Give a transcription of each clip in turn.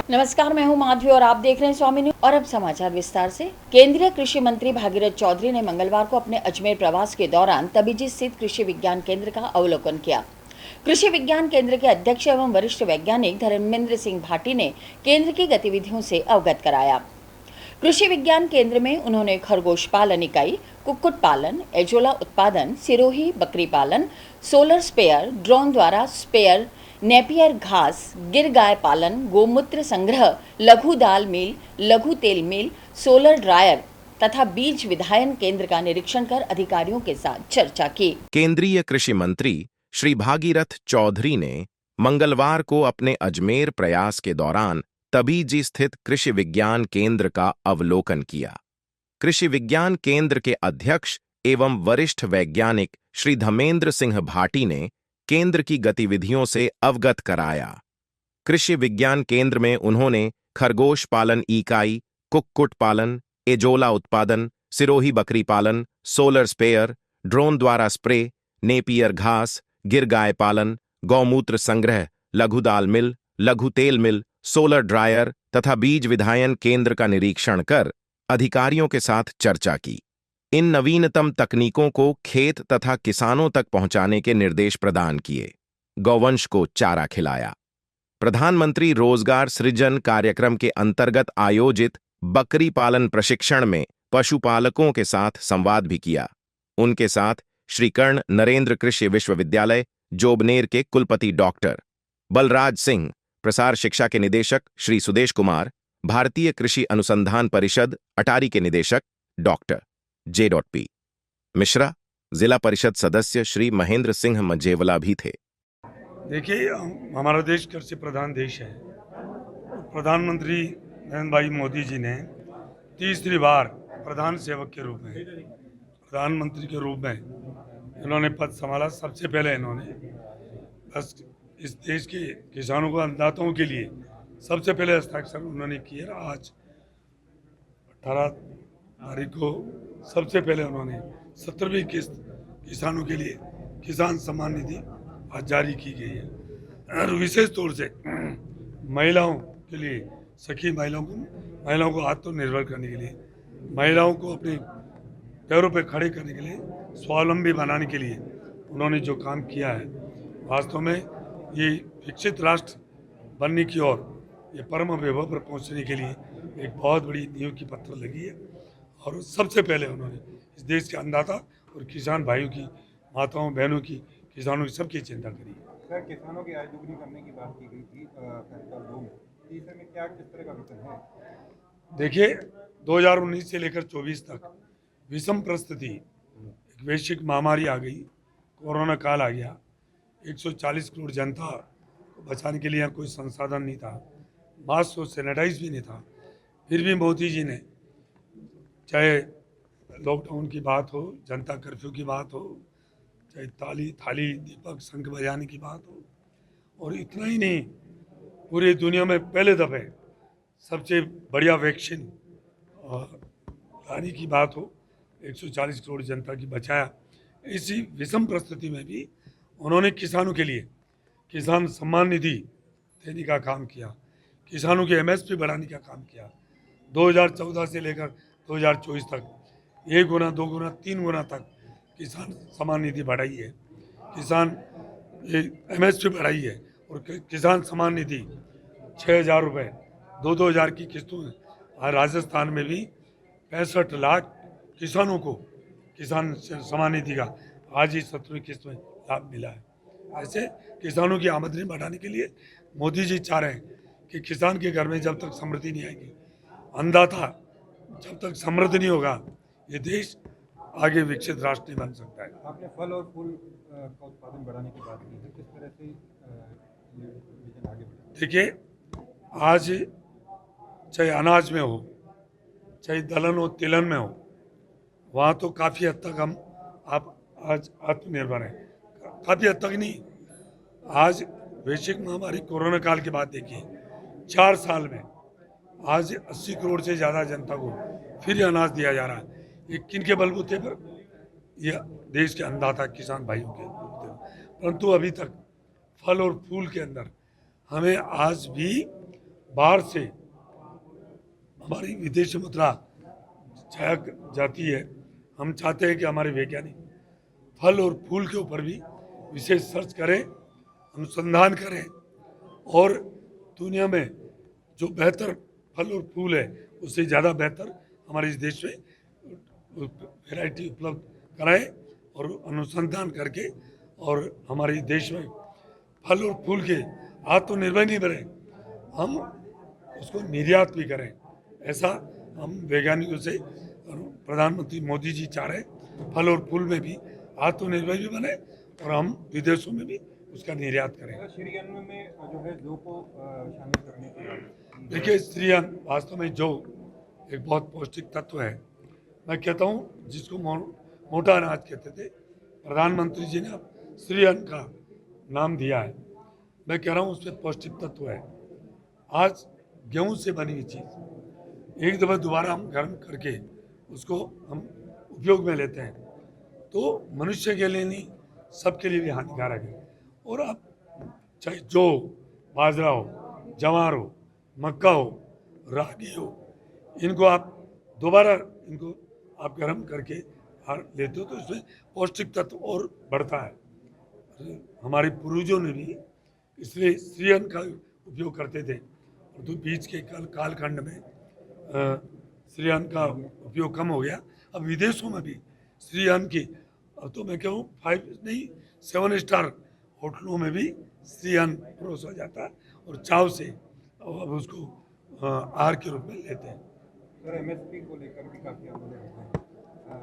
नमस्कार, मैं हूं माधवी और आप देख रहे हैं स्वामी न्यूज। और अब समाचार विस्तार से। केंद्रीय कृषि मंत्री भागीरथ चौधरी ने मंगलवार को अपने अजमेर प्रवास के दौरान तबीजी स्थित कृषि विज्ञान केंद्र का अवलोकन किया। कृषि विज्ञान केंद्र के अध्यक्ष एवं वरिष्ठ वैज्ञानिक धर्मेंद्र सिंह भाटी ने केंद्र की गतिविधियों से अवगत कराया। कृषि विज्ञान केंद्र में उन्होंने खरगोश पालन इकाई, कुक्कुट पालन, एजोला उत्पादन, सिरोही बकरी पालन, सोलर स्पेयर, ड्रोन द्वारा स्पेयर, नेपियर घास, गिर गाय पालन, गोमूत्र संग्रह, लघु दाल मिल, लघु तेल मिल, सोलर ड्रायर तथा बीज विधायन केंद्र का निरीक्षण कर अधिकारियों के साथ चर्चा की। केंद्रीय कृषि मंत्री श्री भागीरथ चौधरी ने मंगलवार को अपने अजमेर प्रयास के दौरान तबीजी स्थित कृषि विज्ञान केंद्र का अवलोकन किया। कृषि विज्ञान केंद्र के अध्यक्ष एवं वरिष्ठ वैज्ञानिक श्री धर्मेंद्र सिंह भाटी ने केंद्र की गतिविधियों से अवगत कराया। कृषि विज्ञान केंद्र में उन्होंने खरगोश पालन इकाई, कुक्कुट पालन, एजोला उत्पादन, सिरोही बकरी पालन, सोलर स्पेयर, ड्रोन द्वारा स्प्रे, नेपियर घास, गिर गाय पालन, गौमूत्र संग्रह, लघु दाल मिल, लघु तेल मिल, सोलर ड्रायर तथा बीज विधायन केंद्र का निरीक्षण कर अधिकारियों के साथ चर्चा की। इन नवीनतम तकनीकों को खेत तथा किसानों तक पहुंचाने के निर्देश प्रदान किए। गौवंश को चारा खिलाया। प्रधानमंत्री रोजगार सृजन कार्यक्रम के अंतर्गत आयोजित बकरी पालन प्रशिक्षण में पशुपालकों के साथ संवाद भी किया। उनके साथ श्री कर्ण नरेंद्र कृषि विश्वविद्यालय जोबनेर के कुलपति डॉक्टर बलराज सिंह, प्रसार शिक्षा के निदेशक श्री सुदेश कुमार, भारतीय कृषि अनुसंधान परिषद अटारी के निदेशक डॉक्टर J.P. मिश्रा, जिला परिषद सदस्य श्री महेंद्र सिंह मजेवला भी थे। देखिए, हमारा देश कृषि प्रधान देश है। प्रधानमंत्री नरेंद्र भाई मोदी जी ने तीसरी बार प्रधान सेवक के रूप में, प्रधानमंत्री के रूप में इन्होंने पद संभाला। सबसे पहले इन्होंने बस इस देश के किसानों को, अन्नदाताओं के लिए सबसे पहले हस्ताक्षर उन्होंने किए। आज 18 तारीख को सबसे पहले उन्होंने 17वीं किस्त किसानों के लिए किसान सम्मान निधि आज जारी की गई है। और विशेष तौर से महिलाओं के लिए, सखी महिलाओं को आत्मनिर्भर करने के लिए, महिलाओं को अपने पैरों पर खड़े करने के लिए, स्वावलंबी बनाने के लिए उन्होंने जो काम किया है, वास्तव में ये विकसित राष्ट्र बनने की ओर, ये परम वैभव पर पहुँचने के लिए एक बहुत बड़ी नींव की पत्थर लगी है। और सबसे पहले उन्होंने इस देश के अन्नदाता और किसान भाइयों की, माताओं बहनों की, किसानों की सबकी चिंता करी है। सर, किसानों की आय दोगुनी करने की बात की गई थी फैसला 2 में, तीसरे में क्या किस तरह का विजन है? देखिए, 2019 से लेकर 24 तक विषम परिस्थिति, एक वैश्विक महामारी आ गई, कोरोना काल आ गया। 140 करोड़ जनता को बचाने के लिए यहाँ कोई संसाधन नहीं था, मास्क और सैनिटाइज भी नहीं था। फिर भी मोदी जी ने, चाहे लॉकडाउन की बात हो, जनता कर्फ्यू की बात हो, चाहे थाली दीपक शंख बजाने की बात हो, और इतना ही नहीं, पूरी दुनिया में पहले दफ़े सबसे बढ़िया वैक्सीन लाने की बात हो, 140 करोड़ जनता की बचाया। इसी विषम परिस्थिति में भी उन्होंने किसानों के लिए किसान सम्मान निधि देने का काम किया, किसानों की MSP बढ़ाने का काम किया। 2014 से लेकर 2024 तक 1 गुना, 2 गुना, 3 गुना तक किसान सम्मान निधि बढ़ाई है, किसान MSP बढ़ाई है। और किसान सम्मान निधि 6,000 रुपये, 2-2 हज़ार की किस्तों में। आज राजस्थान में भी 65 लाख किसानों को किसान सम्मान निधि का आज ही 17वीं किस्त में लाभ मिला है। ऐसे किसानों की आमदनी बढ़ाने के लिए मोदी जी चाह रहे हैं कि किसान के घर में जब तक समृद्धि नहीं आएगी, अन्नदाता जब तक समृद्ध नहीं होगा, ये देश आगे विकसित राष्ट्र नहीं बन सकता है। आपने फल और फूल का उत्पादन बढ़ाने की बात की है, किस तरह से ये विजन आगे बढ़े? देखिए, आज चाहे अनाज में हो, चाहे दलहन और तिलहन में हो, वहाँ तो काफ़ी हद तक हम आज आत्मनिर्भर हैं। काफ़ी हद तक नहीं, आज वैश्विक महामारी कोरोना काल के बाद देखिए, 4 साल में आज 80 करोड़ से ज़्यादा जनता को फिर अनाज दिया जा रहा है। ये किन के बलबूते पर? ये देश के अन्नदाता किसान भाइयों के बलबूते पर। परंतु अभी तक फल और फूल के अंदर हमें आज भी बाहर से हमारी विदेशी मुद्रा जाया जाती है। हम चाहते हैं कि हमारे वैज्ञानिक फल और फूल के ऊपर भी विशेष सर्च करें, अनुसंधान करें और दुनिया में जो बेहतर फल और फूल है उससे ज़्यादा बेहतर हमारे इस देश में वैरायटी उपलब्ध कराएं और अनुसंधान करके और हमारे देश में फल और फूल के आत्मनिर्भर नहीं बने, हम उसको निर्यात भी करें। ऐसा हम वैज्ञानिकों से और प्रधानमंत्री मोदी जी चाह रहे हैं, फल और फूल में भी आत्मनिर्भर भी बने और हम विदेशों में भी उसका निर्यात करें। श्री अन्न में जो है जौ को शामिल करने के देखिए, श्री अन्न वास्तव में जौ एक बहुत पौष्टिक तत्व है। मैं कहता हूँ जिसको मोटा अनाज कहते थे, प्रधानमंत्री जी ने अब श्री अन्न का नाम दिया है। मैं कह रहा हूँ उसमें पौष्टिक तत्व है। आज गेहूं से बनी हुई चीज़ एक दफ़ा दोबारा हम गर्म करके उसको हम उपयोग में लेते हैं तो मनुष्य के लिए नहीं, सबके लिए भी हानिकारक है। और अब चाहे जौ, बाजरा हो, ज्वार हो, मक्का हो, रागी हो, इनको आप दोबारा इनको आप गर्म करके लेते हो तो इसमें पौष्टिक तत्व और बढ़ता है। हमारे पूर्वजों ने भी इसलिए श्री अन्न का उपयोग करते थे। तो बीच के कालखंड में श्री अन्न का उपयोग कम हो गया। अब विदेशों में भी श्री अन्न की, अब तो मैं कहूँ 5 नहीं 7 स्टार होटलों में भी श्री अन्न परोसा जाता है और चाव से अब उसको आहार के रूप में लेते हैं। सर एमएसपी को लेकर भी काफ़ी आंदोलन होते हैं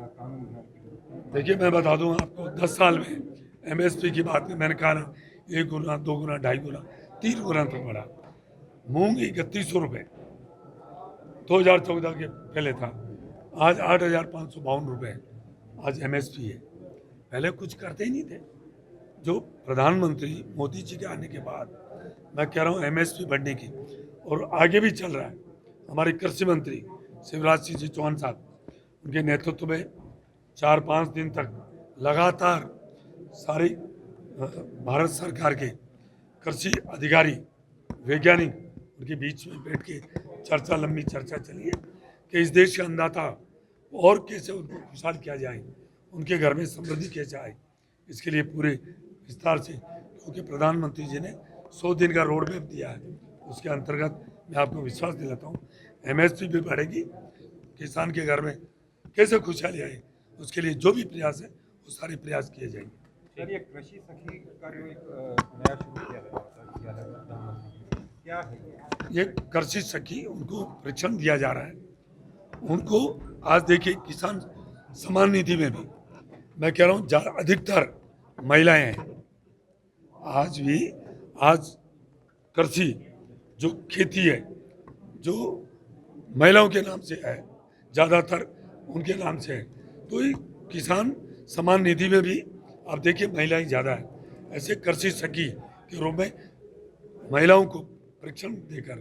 कानून बनाने। देखिए, मैं बता दूं आपको, 10 साल में एमएसपी की बात में मैंने कहा ना, 1 गुना, 2 गुना, 2.5 गुना, 3 गुना तक बढ़ा। मूंग 3100 रुपये 2014 के पहले था, आज 8,552 रुपये आज एमएसपी है। पहले कुछ करते ही नहीं थे। जो प्रधानमंत्री मोदी जी के आने के बाद मैं कह रहा हूँ एमएसपी बढ़ने की, और आगे भी चल रहा है। हमारे कृषि मंत्री शिवराज सिंह जी चौहान साहब, उनके नेतृत्व में 4-5 दिन तक लगातार सारी भारत सरकार के कृषि अधिकारी, वैज्ञानिक उनके बीच में बैठ के लंबी चर्चा चली है कि इस देश के अन्नदाता और कैसे उनको खुशहाल किया जाए, उनके घर में समृद्धि कैसे आए, इसके लिए पूरे विस्तार से, क्योंकि प्रधानमंत्री जी ने 100 दिन का रोड मैप दिया है, उसके अंतर्गत मैं आपको विश्वास दिलाता हूँ एमएसपी भी बढ़ेगी। किसान के घर में कैसे खुशहाली आए, उसके लिए जो भी प्रयास है वो सारे प्रयास किए जाएंगे। सर ये कृषि सखी का जो एक नया शुरू किया है प्रधानमंत्री, क्या है ये कृषि सखी, उनको प्रशिक्षण दिया जा रहा है। उनको आज देखिए किसान सम्मान निधि में भी मैं कह रहा हूँ अधिकतर महिलाएं हैं। आज कृषि जो खेती है जो महिलाओं के नाम से है, ज़्यादातर उनके नाम से है। तो ये किसान सम्मान निधि में भी आप देखिए महिलाएं ज़्यादा है। ऐसे कृषि सखी के रूप में महिलाओं को प्रशिक्षण देकर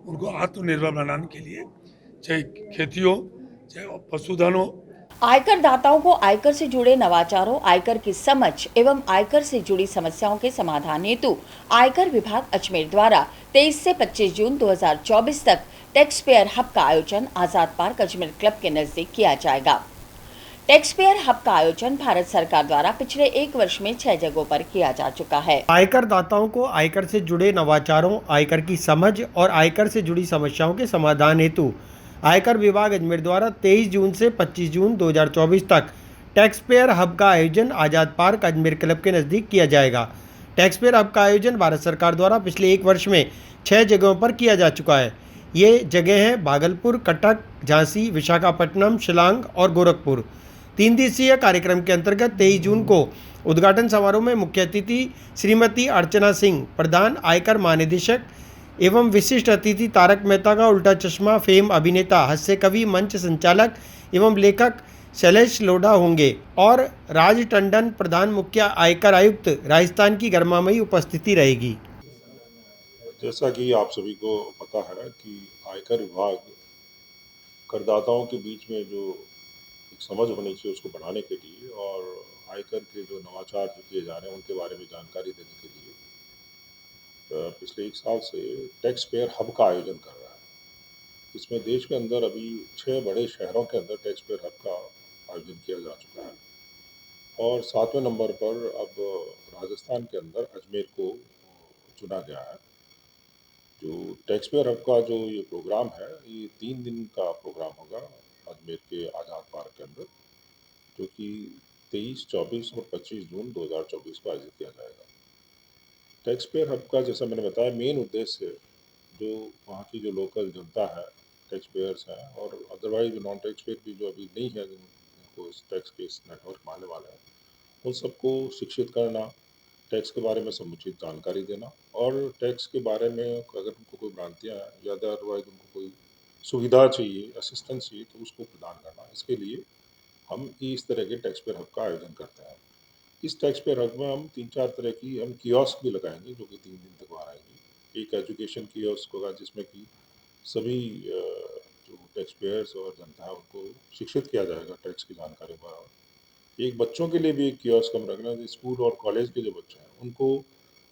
उनको आत्मनिर्भर बनाने के लिए, चाहे खेती हो चाहे पशुधन हो। आयकर दाताओं को आयकर से जुड़े नवाचारों, आयकर की समझ एवं आयकर से जुड़ी समस्याओं के समाधान हेतु आयकर विभाग अजमेर द्वारा 23 से 25 जून 2024 तक टैक्स पेयर हब का आयोजन आजाद पार्क अजमेर क्लब के नजदीक किया जाएगा। टैक्स पेयर हब का आयोजन भारत सरकार द्वारा पिछले 1 वर्ष में 6 जगहों पर किया जा चुका है। आयकर दाताओं को आयकर से जुड़े नवाचारों, आयकर की समझ और आयकर से जुड़ी समस्याओं के समाधान हेतु आयकर विभाग अजमेर द्वारा 23 जून से 25 जून 2024 तक टैक्स पेयर हब का आयोजन आजाद पार्क अजमेर क्लब के नज़दीक किया जाएगा। टैक्स पेयर हब का आयोजन भारत सरकार द्वारा पिछले 1 वर्ष में 6 जगहों पर किया जा चुका है। ये जगह हैं भागलपुर, कटक, झांसी, विशाखापट्टनम, शिलांग और गोरखपुर। 3 दिवसीय कार्यक्रम के अंतर्गत 23 जून को उद्घाटन समारोह में मुख्य अतिथि श्रीमती अर्चना सिंह, प्रधान आयकर महानिदेशक एवं विशिष्ट अतिथि तारक मेहता का उल्टा चश्मा फेम अभिनेता, हास्य कवि, मंच संचालक एवं लेखक शैलेश लोढ़ा होंगे और राज टंडन, प्रधान मुख्य आयकर आयुक्त राजस्थान की गर्मामयी उपस्थिति रहेगी। जैसा कि आप सभी को पता है कि आयकर विभाग करदाताओं के बीच में जो एक समझ होनी चाहिए उसको बढ़ाने के लिए और आयकर के जो नवाचार जो किए जा रहे हैं उनके बारे में जानकारी देने के लिए पिछले 1 साल से टैक्स पेयर हब का आयोजन कर रहा है। इसमें देश के अंदर अभी 6 बड़े शहरों के अंदर टैक्स पेयर हब का आयोजन किया जा चुका है और 7वें नंबर पर अब राजस्थान के अंदर अजमेर को चुना गया है। जो टैक्स पेयर हब का जो ये प्रोग्राम है, ये 3 दिन का प्रोग्राम होगा अजमेर के आज़ाद पार्क के अंदर, जो कि 23, 24 और 25 जून 2024 को आयोजित किया जाएगा। टैक्स पेयर हब का जैसा मैंने बताया मेन उद्देश्य जो वहाँ की जो लोकल जनता है, टैक्स पेयर्स हैं और अदरवाइज नॉन टैक्स पेयर भी जो अभी नहीं है जिनको इस टैक्स के इस नेटवर्क में आने वाले हैं, उन सबको शिक्षित करना, टैक्स के बारे में समुचित जानकारी देना और टैक्स के बारे में अगर उनको कोई भ्रांतियाँ हैं या अदरवाइज उनको कोई सुविधा चाहिए, असिस्टेंस चाहिए तो उसको प्रदान करना। इसके लिए हम इस तरह के टैक्स पेयर हब का आयोजन करते हैं। इस टैक्स पेयर हब में हम 3-4 तरह की हम कियोस्क भी लगाएंगे जो कि 3 दिन तक वहाँ रहेंगी। एक एजुकेशन कियोस्क होगा जिसमें कि सभी जो टैक्स पेयर्स और जनता है उनको शिक्षित किया जाएगा टैक्स की जानकारी पर। एक बच्चों के लिए भी एक कियोस्क हम रख रहे हैं, स्कूल और कॉलेज के जो बच्चे हैं उनको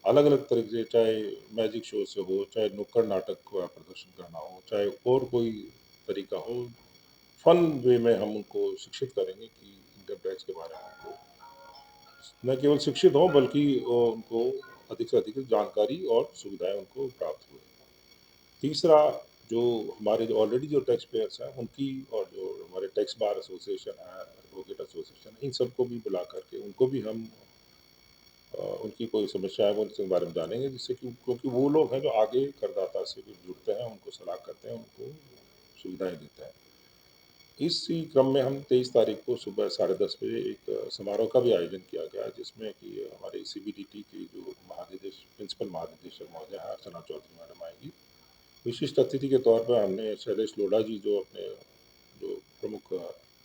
अलग अलग तरीके से, चाहे मैजिक शो से हो, चाहे नुक्कड़ नाटक का प्रदर्शन करना हो, चाहे और कोई तरीका हो, फन वे में हम उनको शिक्षित करेंगे कि इनकम टैक्स के बारे में उनको न केवल शिक्षित हों बल्कि उनको अधिक से अधिक जानकारी और सुविधाएं उनको प्राप्त हुए। तीसरा, जो हमारे जो ऑलरेडी जो टैक्स पेयर्स हैं उनकी और जो हमारे टैक्स बार एसोसिएशन है, एडवोकेट एसोसिएशन है, इन सबको भी बुला करके उनको भी हम उनकी कोई समस्याएं वो उनके बारे में जानेंगे, जिससे कि क्योंकि वो लोग हैं जो आगे करदाता से भी जुड़ते हैं, उनको सलाह करते हैं, उनको सुविधाएं देते हैं। इसी क्रम में हम 23 तारीख को सुबह 10:30 बजे एक समारोह का भी आयोजन किया गया जिसमें कि हमारे सीबीडीटी की जो प्रिंसिपल महानिदेशक महोदय हैं अर्चना चौधरी मैडम आएंगी। विशिष्ट अतिथि के तौर पर हमने शैलेश लोढ़ा जी जो अपने जो प्रमुख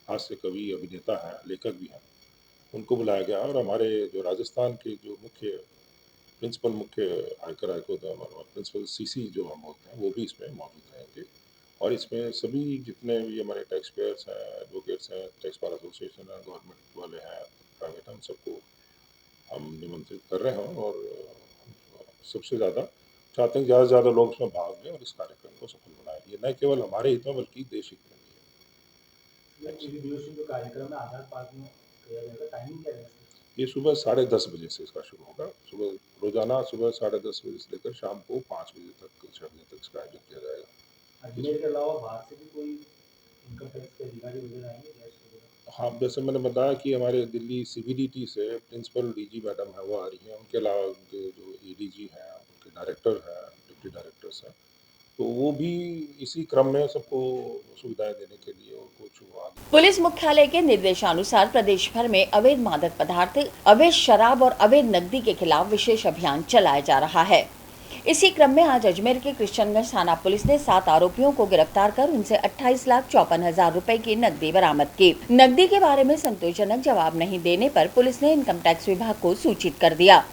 हास्य कवि अभिनेता हैं, लेखक भी हैं, उनको बुलाया गया और हमारे जो राजस्थान के जो मुख्य आयकर आयुक्त प्रिंसिपल सीसी जो हम बोलते हैं वो भी इसमें मौजूद रहेंगे और इसमें सभी जितने भी हमारे टैक्स पेयर्स हैं, एडवोकेट्स हैं, टैक्स बार एसोसिएशन है, गवर्नमेंट वाले हैं, प्राइवेट हैं, उन सबको हम निमंत्रित कर रहे हैं और सबसे ज़्यादा चाहते हैं कि ज़्यादा से ज़्यादा लोग इसमें भाग लें और इस कार्यक्रम को सफल बनाएं। ये न केवल हमारे हित में बल्कि देश हित में भी है। ये सुबह 10:30 बजे से इसका शुरू होगा। रोजाना सुबह 10:30 बजे से लेकर शाम को 5 बजे तक, 6 बजे तक इसका आयोजन किया जाएगा। अजमेर के अलावा बाहर से भी कोई इनकम टैक्स के अधिकारी वगैरह आएंगे गेस्ट वगैरह? हाँ, जैसे मैंने बताया कि हमारे दिल्ली सीबीडीटी से प्रिंसिपल डीजी मैडम है वो आ रही हैं, उनके अलावा उनके जो एडीजी हैं, उनके डायरेक्टर हैं, डिप्टी डायरेक्टर्स हैं, तो वो भी इसी क्रम में सबको सुविधाएं देने के लिए और कुछ पुलिस मुख्यालय के निर्देशानुसार प्रदेश भर में अवैध मादक पदार्थ, अवैध शराब और अवैध नकदी के खिलाफ विशेष अभियान चलाया जा रहा है। इसी क्रम में आज अजमेर के कृष्णगंज थाना पुलिस ने 7 आरोपियों को गिरफ्तार कर उनसे 28,54,000 रुपए की नकदी बरामद की। नकदी के बारे में संतोषजनक जवाब नहीं देने पर पुलिस ने इनकम टैक्स विभाग को सूचित कर दिया।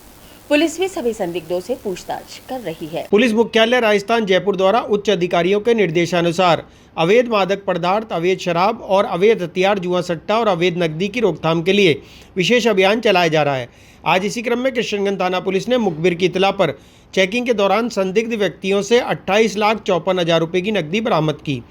पुलिस भी सभी संदिग्धों से पूछताछ कर रही है। पुलिस मुख्यालय राजस्थान जयपुर द्वारा उच्च अधिकारियों के निर्देशानुसार अवैध मादक पदार्थ, अवैध शराब और अवैध हथियार, जुआ सट्टा और अवैध नकदी की रोकथाम के लिए विशेष अभियान चलाया जा रहा है। आज इसी क्रम में कृष्णगंज थाना पुलिस ने मुखबिर की इतला पर चेकिंग के दौरान संदिग्ध व्यक्तियों से 28,54,000 रुपए की नकदी बरामद की।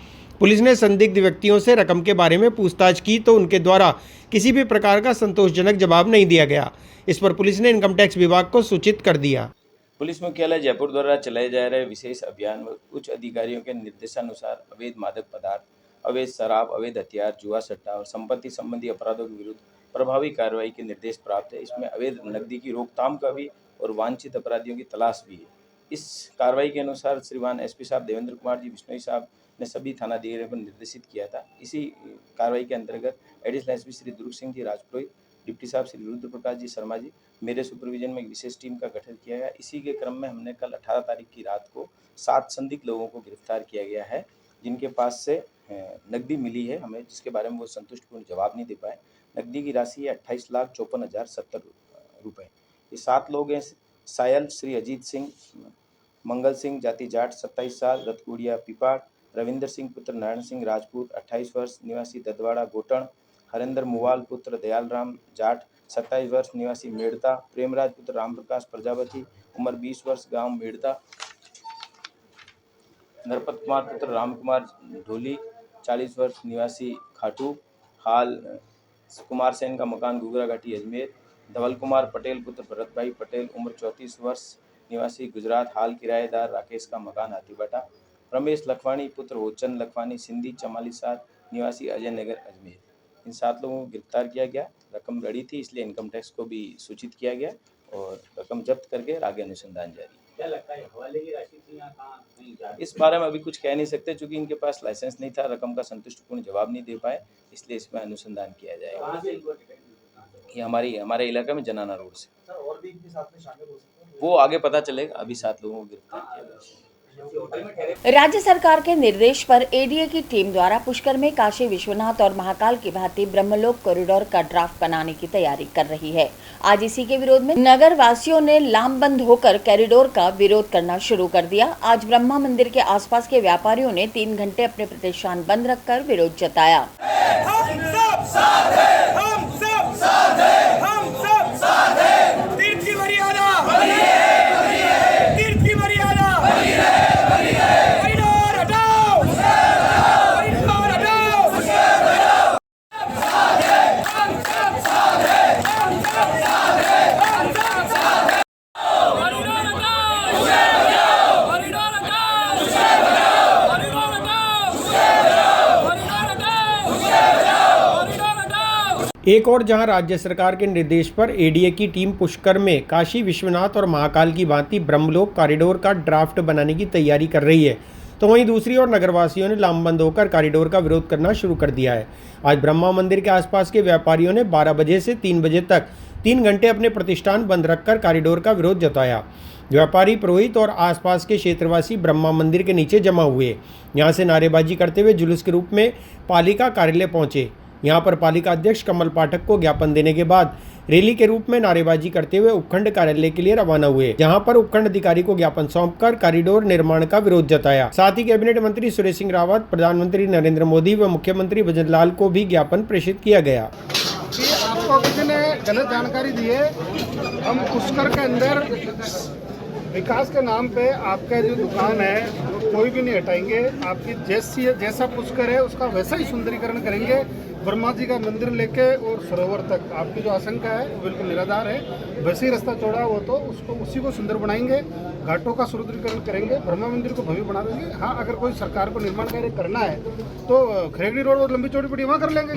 पुलिस ने संदिग्ध व्यक्तियों से रकम के बारे में पूछताछ की तो उनके द्वारा किसी भी प्रकार का संतोषजनक जवाब नहीं दिया गया। इस पर पुलिस ने इनकम टैक्स विभाग को सूचित कर दिया। पुलिस मुख्यालय जयपुर द्वारा चलाए जा रहे विशेष अभियान में उच्च अधिकारियों के निर्देशानुसार अवैध मादक पदार्थ, अवैध शराब, अवैध हथियार, जुआ सट्टा और संपत्ति संबंधी अपराधों के विरुद्ध प्रभावी कार्रवाई के निर्देश प्राप्त है। इसमें अवैध नकदी की रोकथाम का भी और वांछित अपराधियों की तलाश भी है। इस कार्रवाई के अनुसार श्रीमान एसपी साहब देवेंद्र कुमार जी बिश्नोई साहब ने सभी थानाधिकारियों को निर्देशित किया था। इसी कार्रवाई के अंतर्गत एडिशनल एसपी श्री दुर्ग सिंह जी राजपुरोहित, डिप्टी साहब श्री रुद्र प्रकाश जी शर्मा जी, मेरे सुपरविजन में एक विशेष टीम का गठन किया गया। इसी के क्रम में हमने कल 18 तारीख की रात को 7 संदिग्ध लोगों को गिरफ्तार किया गया है, जिनके पास से नकदी मिली है हमें, जिसके बारे में वो संतुष्टिपूर्ण जवाब नहीं दे पाए। नकदी की राशि है 28,54,070 रुपये। ये 7 लोग हैं। सायल श्री अजीत सिंह, मंगल सिंह जाति जाट 27 साल, रतकुड़िया पिपाड़, रविंदर सिंह पुत्र नारायण सिंह राजपूत 28 वर्ष निवासी ददवाड़ा गोटन, हरेंद्र मुवाल पुत्र दयाल राम जाट 27 वर्ष निवासी मेड़ता, प्रेमराज पुत्र राम प्रकाश प्रजापति उम्र 20 वर्ष, गांव मेड़ता। नरपत कुमार पुत्र राम कुमार ढोली, 40 वर्ष, निवासी खाटू। हाल कुमार सेन का मकान घुघरा घाटी अजमेर। धवल कुमार पटेल पुत्र भरत भाई पटेल, उम्र 34 वर्ष, निवासी गुजरात। हाल किराएदार राकेश का मकान हाथीबाटा। रमेश लखवाणी पुत्र होचंद लखवानी सिंधी, 44 साल, निवासी अजय नगर अजमेर। इन 7 लोगों को गिरफ्तार किया गया। रकम बड़ी थी, इसलिए इनकम टैक्स को भी सूचित किया गया और रकम जब्त करके आगे अनुसंधान जारी। क्या लगता है हवाले की राशि थी या कहाँ कहीं जा इस बारे में अभी कुछ कह नहीं सकते, क्योंकि इनके पास लाइसेंस नहीं था, रकम का संतुष्टिपूर्ण जवाब नहीं दे पाए, इसलिए इसमें अनुसंधान किया जाएगा। कहाँ से इनको टिकट मिली? ये हमारे इलाके में जनाना रोड से। सर और भी इनके साथ में शामिल हो सकते हैं? वो आगे पता चलेगा। अभी 7 लोगों को गिरफ्तार किया गया। होटल में ठहरे राज्य सरकार के निर्देश पर एडीए की टीम द्वारा पुष्कर में काशी विश्वनाथ और महाकाल की भांति ब्रह्मलोक कॉरिडोर का ड्राफ्ट बनाने की तैयारी कर रही है। आज इसी के विरोध में नगर वासियों ने लामबंद होकर कॉरिडोर का विरोध करना शुरू कर दिया। आज ब्रह्मा मंदिर के आसपास के व्यापारियों ने 3 घंटे अपने प्रतिष्ठान बंद रखकर विरोध जताया। एक और जहां राज्य सरकार के निर्देश पर एडीए की टीम पुष्कर में काशी विश्वनाथ और महाकाल की भांति ब्रह्मलोक कॉरिडोर का ड्राफ्ट बनाने की तैयारी कर रही है, तो वहीं दूसरी ओर नगरवासियों ने लामबंद होकर कॉरिडोर का विरोध करना शुरू कर दिया है। आज ब्रह्मा मंदिर के आसपास के व्यापारियों ने 12 बजे से 3 बजे तक 3 घंटे अपने प्रतिष्ठान बंद रखकर कॉरिडोर का विरोध जताया। व्यापारी, पुरोहित और आसपास के क्षेत्रवासी ब्रह्मा मंदिर के नीचे जमा हुए। यहाँ से नारेबाजी करते हुए जुलूस के रूप में पालिका कार्यालय पहुंचे। यहाँ पर पालिका अध्यक्ष कमल पाठक को ज्ञापन देने के बाद रैली के रूप में नारेबाजी करते हुए उपखंड कार्यालय के लिए रवाना हुए, जहां पर उपखंड अधिकारी को ज्ञापन सौंपकर कॉरिडोर निर्माण का विरोध जताया। साथ ही कैबिनेट मंत्री सुरेश सिंह रावत, प्रधानमंत्री नरेंद्र मोदी व मुख्यमंत्री भजन लाल को भी ज्ञापन प्रेषित किया गया। आपको किसी ने गलत जानकारी दी है। हम पुष्कर के अंदर विकास के नाम पे आपका जो दुकान है कोई भी नहीं हटाएंगे। आपकी जैसा पुष्कर है उसका वैसा ही सुंदरीकरण करेंगे। ब्रह्मा जी का मंदिर लेके और सरोवर तक आपकी जो आशंका है वो बिल्कुल निराधार है। वैसे ही रास्ता चौड़ा हो तो उसको उसी को सुंदर बनाएंगे, घाटों का सुदृढ़ीकरण करेंगे, ब्रह्मा मंदिर को भव्य बना देंगे। हाँ, अगर कोई सरकार को निर्माण कार्य करना है तो खरेगड़ी रोड और लंबी चौड़ी पट्टी वहाँ कर लेंगे।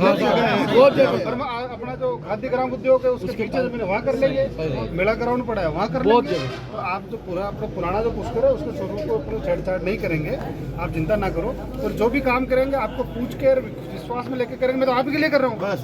अपना जो खाद्य ग्राम उद्योग है उसके पीछे जमीन वहाँ कर लेंगे, मेला ग्राउंड पड़ा है वहाँ कर लेंगे। तो आप जो पूरा अपना पुराना जो पुष्कर है उसके स्वरूप को अपने छेड़छाड़ नहीं करेंगे, आप चिंता ना करो। और जो भी काम करेंगे आपको पूछ के विश्वास में लेके करेंगे। मैं तो आप के लिए कर रहा हूँ, बस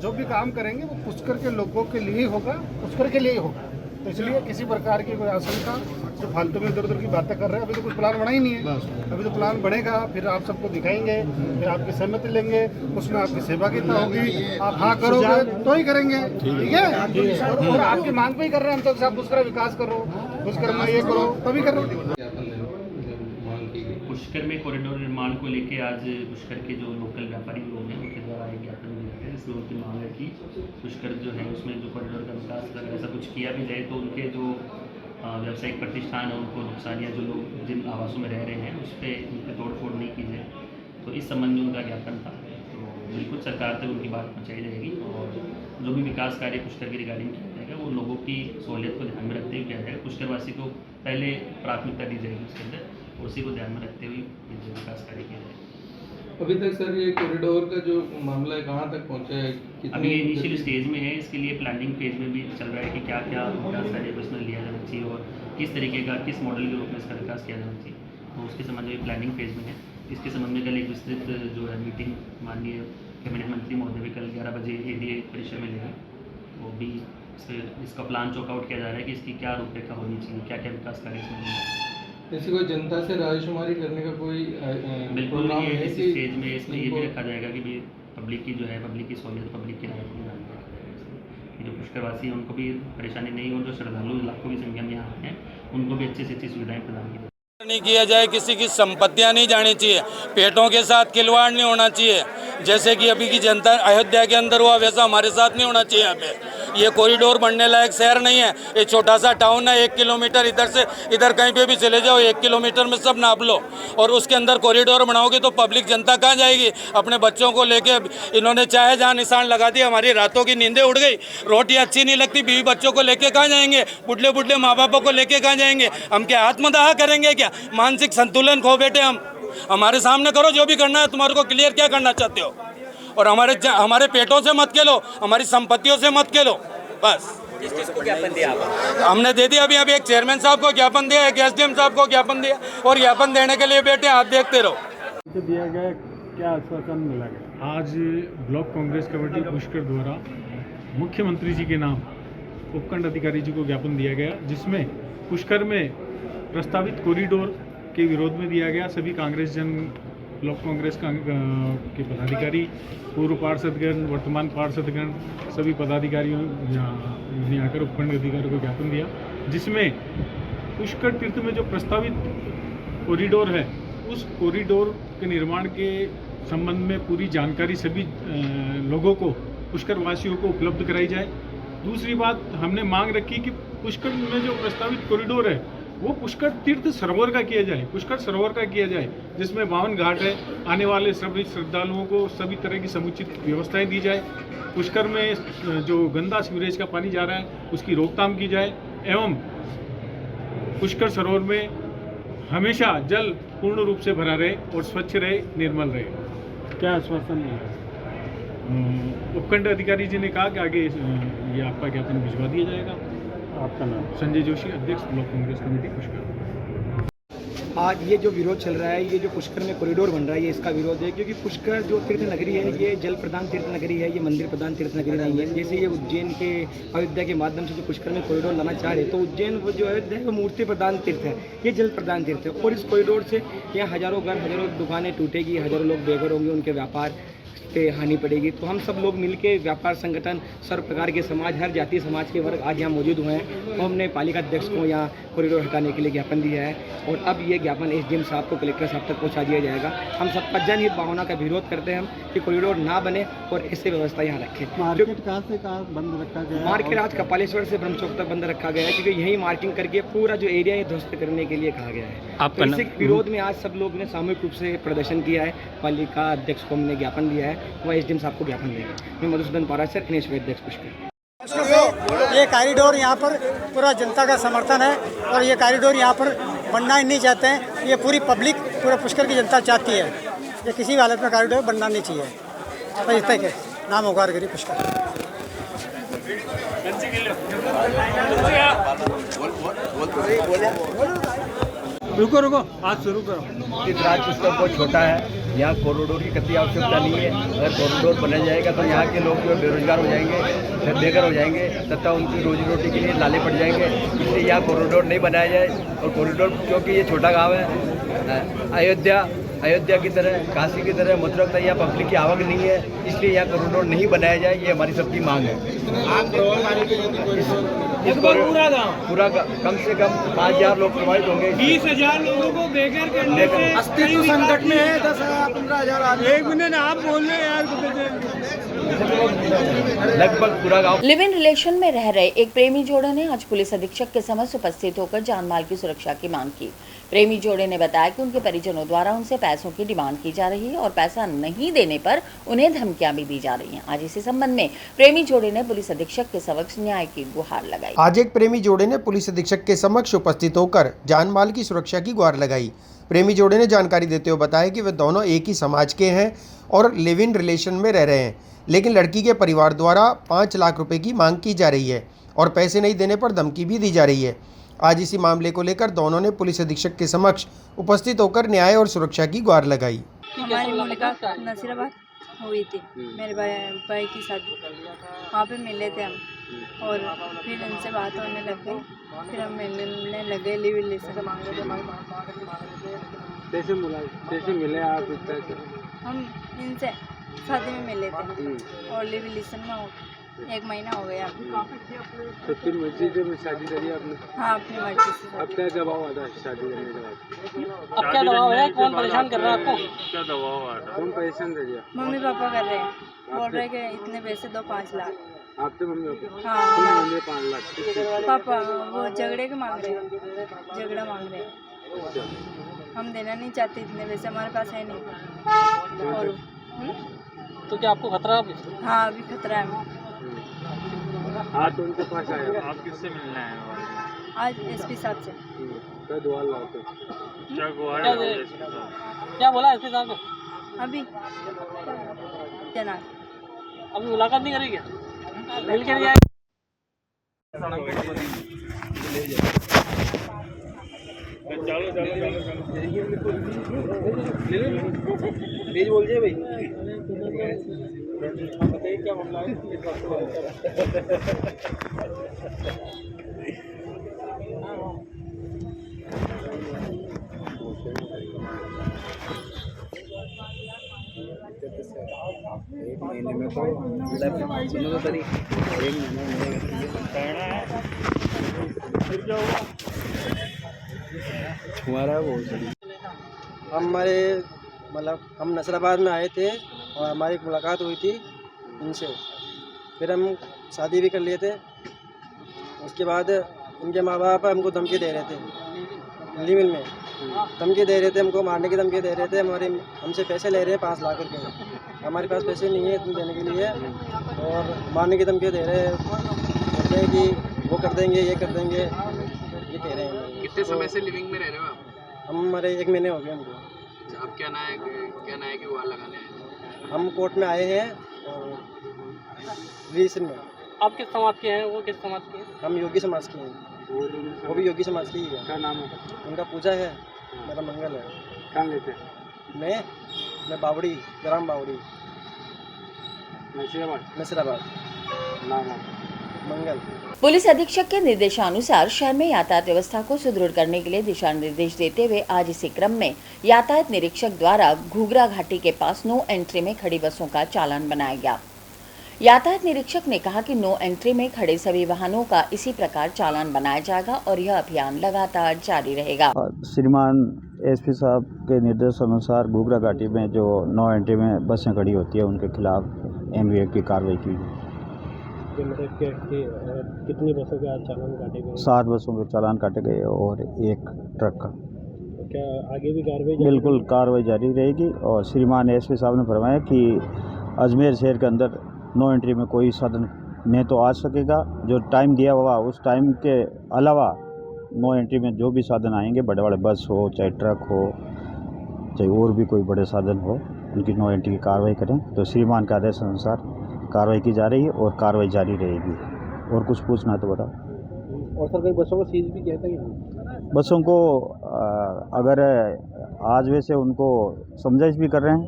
जो भी काम करेंगे वो पुष्कर के लोगों के लिए ही होगा, पुष्कर के लिए ही होगा। तो इसलिए किसी प्रकार की कोई आशंका जो फालतू में इधर उधर की बातें कर रहे हैं, अभी तो कुछ प्लान बना ही नहीं है। अभी तो प्लान बनेगा, फिर आप सबको दिखाएंगे, फिर आपकी सहमति लेंगे, उसमें आपकी सहभागिता होगी। आप हाँ करोगे तो ही करेंगे, ठीक है। और आपकी मांग पे ही कर रहे हैं हम, तो आप पुष्कर विकास करो, पुष्कर में ये करो, तभी करो। पुष्कर में कॉरिडोर निर्माण को लेकर आज पुष्कर के जो लोकल व्यापारी लोग हैं उनके द्वारा एक ज्ञापन दिया गया। इसमें उनकी मांग है कि पुष्कर जो है उसमें जो कॉरिडोर का विकास अगर ऐसा कुछ किया भी जाए तो उनके जो व्यावसायिक प्रतिष्ठान है उनको नुकसान, या जो लोग जिन आवासों में रह रहे हैं उस पर उन पर तोड़ फोड़ नहीं की जाए। तो इस संबंध में उनका ज्ञापन था, तो बिल्कुल सरकार तक उनकी बात पहुँचाई जाएगी और जो भी विकास कार्य पुष्कर की रिगार्डिंग किया जाएगा वो लोगों की सहूलियत को ध्यान में रखते हुए किया जाएगा। पुष्करवासी को पहले प्राथमिकता दी जाएगी उसके अंदर, उसी को ध्यान में रखते हुए विकास कार्य किया जाएगा। अभी तक सर ये कॉरिडोर का जो मामला है कहाँ तक पहुँचा है? अभी इनिशियल स्टेज में है, इसके लिए प्लानिंग फेज में भी चल रहा है कि क्या क्या विकास कार्य उसमें लिया जाना चाहिए और किस तरीके का, किस मॉडल के रूप में इसका विकास किया जाना चाहिए। तो उसके संबंध में प्लानिंग फेज में है। इसके संबंध में कल एक विस्तृत जो है मीटिंग माननीय कैबिनेट मंत्री महोदय भी कल 11 बजे एडीए परिसर में लेंगे। वो भी इसका प्लान चौकआउट किया जा रहा है कि इसकी क्या रूपरेखा होनी चाहिए, क्या क्या विकास कार्य इसमें होना चाहिए। जैसे कोई जनता से राजकुमारी करने का कोई बिल्कुल नहीं है। इस स्टेज में इसमें ये भी रखा जाएगा कि भाई पब्लिक की जो है, पब्लिक की सहूलियत, पब्लिक की राय को ध्यान में रखा जाएगा। जो पुष्करवासी हैं उनको भी परेशानी नहीं हो, जो श्रद्धालु लाखों की संख्या में यहाँ हैं उनको भी अच्छी से अच्छी सुविधाएँ प्रदान की जाए। नहीं किया जाए, किसी की संपत्तियां नहीं जानी चाहिए, पेटों के साथ खिलवाड़ नहीं होना चाहिए। जैसे कि अभी की जनता अयोध्या के अंदर हुआ वैसा हमारे साथ नहीं होना चाहिए। यहाँ पे ये कॉरिडोर बनने लायक शहर नहीं है, ये छोटा सा टाउन है। 1 किलोमीटर इधर से इधर कहीं पे भी चले जाओ, 1 किलोमीटर में सब नाप लो, और उसके अंदर कॉरिडोर बनाओगे तो पब्लिक जनता कहाँ जाएगी? अपने बच्चों को लेके इन्होंने चाहे जहाँ निशान लगा दिया, हमारी रातों की नींदें उड़ गई, रोटी अच्छी नहीं लगती, बीवी बच्चों को लेके कहाँ जाएंगे? बुढ़े बुढ़े माँ बापों को लेके कहाँ जाएंगे? हम क्या आत्मदाह करेंगे क्या? मानसिक संतुलन खो बैठे हम। हमारे सामने करो जो भी करना है, तुम्हारे को क्लियर क्या करना चाहते हो, और हमारे पेटों से मत खेलो, हमारी संपत्तियों से मत खेलो। बस किसको ज्ञापन दिया आप? हमने दे दिया, अभी एक चेयरमैन साहब को ज्ञापन दिया, एक एसडीएम साहब को ज्ञापन दिया, और ज्ञापन देने के लिए बैठे, आप देखते रहो। दिया गया क्या आश्वासन मिला गया? आज ब्लॉक कांग्रेस कमेटी पुष्कर द्वारा मुख्यमंत्री जी के नाम उपखंड अधिकारी जी को ज्ञापन दिया गया, जिसमें पुष्कर में प्रस्तावित कॉरिडोर के विरोध में दिया गया। सभी कांग्रेस जन ब्लॉक कांग्रेस के पदाधिकारी, पूर्व पार्षदगण, वर्तमान पार्षदगण, सभी पदाधिकारियों ने आकर उपखंड अधिकारी को ज्ञापन दिया, जिसमें पुष्कर तीर्थ में जो प्रस्तावित कॉरिडोर है, उस कॉरिडोर के निर्माण के संबंध में पूरी जानकारी सभी लोगों को, पुष्कर वासियों को उपलब्ध कराई जाए। दूसरी बात हमने मांग रखी कि पुष्कर में जो प्रस्तावित कॉरिडोर है वो पुष्कर तीर्थ सरोवर का किया जाए, पुष्कर सरोवर का किया जाए, जिसमें 52 घाट है। आने वाले सभी श्रद्धालुओं को सभी तरह की समुचित व्यवस्थाएं दी जाए। पुष्कर में जो गंदा सीवरेज का पानी जा रहा है उसकी रोकथाम की जाए, एवं पुष्कर सरोवर में हमेशा जल पूर्ण रूप से भरा रहे और स्वच्छ रहे, निर्मल रहे। क्या आश्वासन मिला? उपखंड अधिकारी जी ने कहा कि आगे ये आपका ज्ञापन भिजवा दिया जाएगा। आपका नाम? संजय जोशी, अध्यक्ष ब्लॉक कांग्रेस कमेटी पुष्कर। आज ये जो विरोध चल रहा है, ये जो पुष्कर में कॉरिडोर बन रहा है, ये इसका विरोध है, क्योंकि पुष्कर जो तीर्थ नगरी है, ये जल प्रधान तीर्थ नगरी है, ये मंदिर प्रधान तीर्थ नगरी नहीं है। जैसे ये उज्जैन के अयोध्या के माध्यम से जो पुष्कर में कॉरिडोर लाना चाह रहे, तो उज्जैन वो जो अयोध्या है वो मूर्ति प्रधान तीर्थ है, ये जल प्रधान तीर्थ है। और इस कॉरिडोर से यहाँ हजारों घर, हजारों दुकानें टूटेगी, हजारों लोग बेघर होंगे, उनके व्यापार पे हानि पड़ेगी। तो हम सब लोग मिलके व्यापार संगठन, सर्व प्रकार के समाज, हर जाति समाज के वर्ग आज यहाँ मौजूद हुए हैं। तो हमने पालिका अध्यक्ष को यहाँ कॉरिडोर हटाने के लिए ज्ञापन दिया है, और अब ये ज्ञापन एसडीएम साहब को, कलेक्टर साहब तक पहुँचा दिया जाएगा। हम सबका जनहित भावना का विरोध करते हैं हम कि कॉरिडोर ना बने और ऐसे व्यवस्था यहाँ रखें। मार्केट कहाँ से कहाँ बंद रखा गया? मार्केट आज कपालेश्वर से ब्रह्मचौक तक बंद रखा गया है, क्योंकि यही मार्किंग करके पूरा जो एरिया है ध्वस्त करने के लिए कहा गया है। तो इसी विरोध में आज सब लोग ने सामूहिक रूप से प्रदर्शन किया है। पालिका अध्यक्ष को हमने ज्ञापन दिया है, वह एसडीएम साहब को ज्ञापन देगा। मैं मधुसूदन पाराशर, NSY अध्यक्ष पुष्कर। ये कॉरिडोर यहाँ पर पूरा जनता का समर्थन है, और ये कॉरिडोर यहाँ पर बनना ही नहीं चाहते हैं। ये पूरी पब्लिक, पूरा पुष्कर की जनता चाहती है, ये किसी भी हालत में कॉरिडोर बनना नहीं चाहिए। तो इस तक है, नाम होगा गिरी पुष्कर। रुको रुको, आज शुरू करो। इस राज्य पुष्कर बहुत छोटा है, यहाँ कॉरिडोर की कतई आवश्यकता नहीं है। अगर कॉरिडोर बनाया जाएगा तो यहाँ के लोग जो बेरोजगार हो जाएंगे, फिर बेघर हो जाएंगे, तथा उनकी रोजी रोटी के लिए लाले पड़ जाएंगे। इसलिए यहाँ कॉरिडोर नहीं बनाया जाए। और कॉरिडोर, क्योंकि ये छोटा गाँव है, अयोध्या की तरह, काशी की तरह, मथुरा तक यहाँ पब्लिक की आवक नहीं है, इसलिए यहाँ कॉरिडोर नहीं बनाया जाए, ये हमारी सबकी मांग है। पूरा कम से कम 5000 लोग प्रभावित होंगे। 20,000 लोगों को बेघर करने के अस्तित्व संकट में है। 10,000 15,000 एक मिनट आप बोल रहे यार, लगभग पूरा गाँव। लिव इन रिलेशन में रह रहे एक प्रेमी जोड़े ने आज पुलिस अधीक्षक के समक्ष उपस्थित होकर जान माल की सुरक्षा की मांग की। प्रेमी जोड़े ने बताया कि उनके परिजनों द्वारा उनसे पैसों की डिमांड की जा रही है और पैसा नहीं देने पर उन्हें धमकियां भी दी जा रही हैं। आज इसी संबंध में प्रेमी जोड़े ने पुलिस अधीक्षक के समक्ष न्याय की गुहार लगाई। आज एक प्रेमी जोड़े ने पुलिस अधीक्षक के समक्ष उपस्थित होकर जान माल की सुरक्षा की गुहार लगाई। प्रेमी जोड़े ने जानकारी देते हुए बताया कि वे दोनों एक ही समाज के हैं और लिव इन रिलेशन में रह रहे हैं, लेकिन लड़की के परिवार द्वारा 5 लाख रुपए की मांग की जा रही है और पैसे नहीं देने पर धमकी भी दी जा रही है। आज इसी मामले को लेकर दोनों ने पुलिस अधीक्षक के समक्ष उपस्थित होकर न्याय और सुरक्षा की गुहार लगाई। हमारी मुलाकात नसीराबाद हुई थी, मेरे भाई की शादी, वहाँ पे मिले थे हम, और फिर उनसे बात होने लग गई, फिर हम मिलने लगे। लिव इन रिलेशन कैसे मिले आप? हम इनसे शादी में मिले थे और लिव इन रिलेशन में 1 महीना हो गया अभी। तो फिर मस्जिद में शादी करी आपने? हाँ, अपनी मर्जी से। अब क्या दबाव आता है शादी करने के बाद? अब क्या दबाव है? कौन परेशान कर रहा है आपको? क्या दबाव आता है? कौन परेशान कर दिया? मम्मी पापा कर रहे हैं, बोल रहे कि इतने पैसे दो 5 लाख। आपके मम्मी पापा? हाँ, कौन मांगे 5 लाख? पापा वो झगड़े के मांग रहे हैं, झगड़ा मांग रहे हैं। हम देना नहीं चाहते इतने पैसे, हमारे पास है नहीं। और तो क्या आपको खतरा है? हाँ, अभी खतरा है हमें। हाँ, तो उनके पास आया। आप किससे मिलना है? आज एसपी साहब से। क्या दुआ लाते? क्या गुहार क्या बोला एसपी साहब ने? अभी जना अभी मुलाकात नहीं करेगी? मिल के नहीं आए? प्लीज बोल भाई, बताइए क्या मामला है? एक महीने में तो सुनो तो सही, 1 महीने हमारा वो हमारे मतलब हम नसराबाद में आए थे और हमारी एक मुलाकात हुई थी इनसे, फिर हम शादी भी कर लिए थे। उसके बाद उनके माँ बाप हमको धमकी दे रहे थे, लिविल में धमकी दे रहे थे, हमको मारने की धमकी दे रहे थे। हमसे पैसे ले रहे हैं 5 लाख रुपए, हमारे पास पैसे नहीं है इतने देने के लिए, और मारने की धमकी दे रहे हैं, कहते हैं कि वो कर देंगे, ये कर देंगे, ये कह रहे हैं। कितने समय से लिविंग में रह रहे हो आप? हमारे 1 महीने हो गए हमको। अब क्या ना है कि वो लगाने हैं? हम कोर्ट में आए हैं रीसेंट में। आप किस समाज के हैं? वो किस समाज के हैं? हम योगी समाज के हैं, वो भी योगी समाज की ही है। क्या नाम है उनका? पूजा है, मेरा मंगल है। कहाँ लेते हैं? मैं बावड़ी, ग्राम बावड़ी, नसीराबाद। नाम है मंगल। पुलिस अधीक्षक के निर्देशानुसार शहर में यातायात व्यवस्था को सुदृढ़ करने के लिए दिशा निर्देश देते हुए आज इसी क्रम में यातायात निरीक्षक द्वारा घूघरा घाटी के पास नो एंट्री में खड़ी बसों का चालान बनाया गया। यातायात निरीक्षक ने कहा कि नो एंट्री में खड़े सभी वाहनों का इसी प्रकार चालान बनाया जाएगा और यह अभियान लगातार जारी रहेगा। श्रीमान एसपी साहब के निर्देशानुसार घूघरा घाटी में जो नो एंट्री में बसें खड़ी होती है उनके खिलाफ MVA की कार्रवाई की गई। कितनी बसों के चालान काटे गए? 7 बसों के चालान काटे गए और 1 ट्रक का। क्या आगे भी कार्रवाई? बिल्कुल कार्रवाई जारी रहेगी। और श्रीमान एसपी साहब ने फरमाया कि अजमेर शहर के अंदर नो एंट्री में कोई साधन न तो आ सकेगा, जो टाइम दिया हुआ उस टाइम के अलावा नो एंट्री में जो भी साधन आएंगे, बड़े बड़े बस हो, चाहे ट्रक हो, चाहे और भी कोई बड़े साधन हो, उनकी नो एंट्री की कार्रवाई करें। तो श्रीमान के आदेश अनुसार कार्रवाई की जा रही है और कार्रवाई जारी रहेगी। और कुछ पूछना है तो बताओ। और सर कई बसों को सीज भी किया था कि? बसों को अगर आज वैसे उनको समझाइश भी कर रहे हैं,